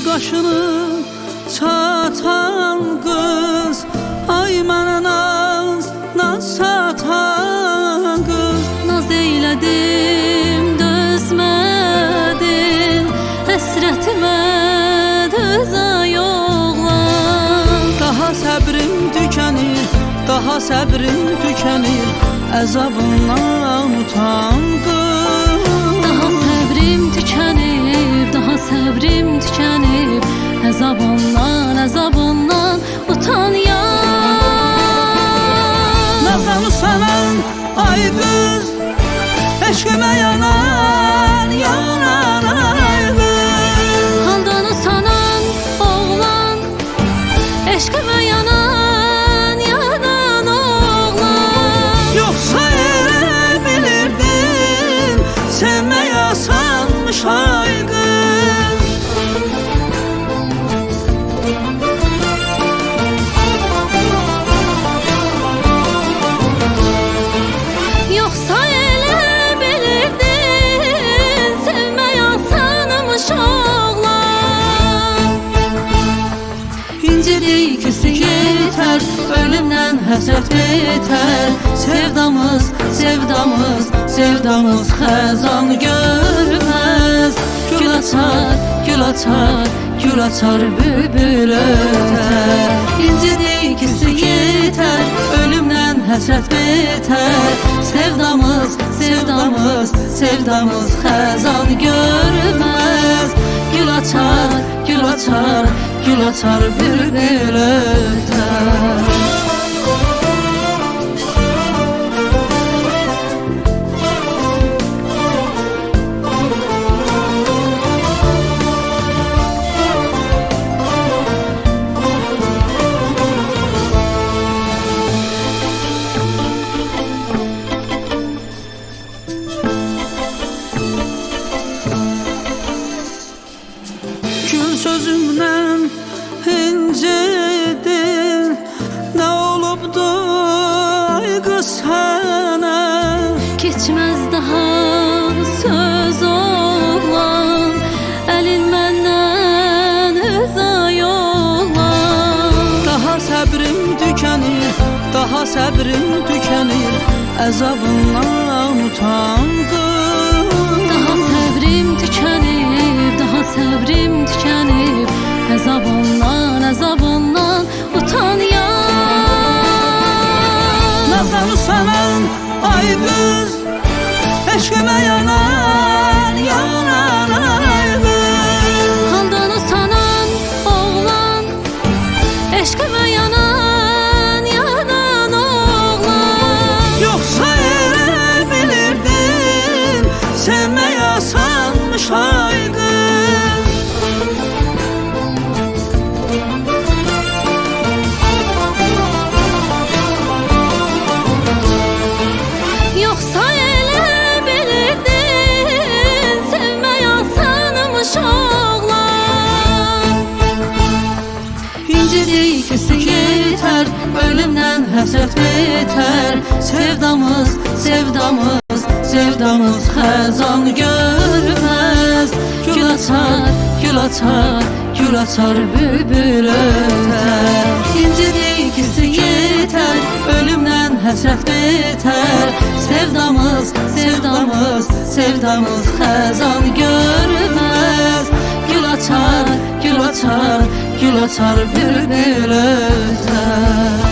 qaşını çatan qız, ay mənə naz satan qız. Naz eylədim, dözmədin, həsrətimə dözay oğlan. Daha səbrim tükənir, daha səbrim tükənir, əzabından utan qız. Daha səbrim tükənib, daha səbrim tükənib, əzabından utan ya. Nazanı sanan ay qız, eşqimə yanan ay qız. Handanı sanan oğlan, eşqimə yanan oğlan. Yoxsa elə bilirdin, sevmək asanmış ay qız. Yoxsa elə bilirdin, sevmək asanmış oğlan. İncirik küsü yeter, ölümden həsrət betər. Sevdamız xəzan görməz. Gül açar bülbül ötər. İncirik küsü yeter, ölümden həsrət betər. Sevdamız xəzan görməz. Gül açar bülbül ötər. Gül sözümdən incidin, nə olubdu ay qız sənə? Keçməz daha söz oğlan, əlin məndən üzay oğlan. Daha səbrim tükənir, əzabından utan qız. Daha səbrim tükənib, daha səbrim tükənib, əzabından utan ya. Nazanı sanan ay qız, eşqimə yanan ay qız. Handanı sanan oğlan, eşqimə yanan oğlan. Yoxsa elə bilirdin, sevmək asanmış ay qız. Yoxsa elə bilirdin, sevmək asanmış oğlan. İncirik küsü yeter, ölümden həsrət betər. Sevdamız xəzan görməz. Gül açar bülbül ötər. İncirik küsü yeter, ölümden həsrət betər. Sevdamız xəzan görməz. Gül açar bülbül ötər.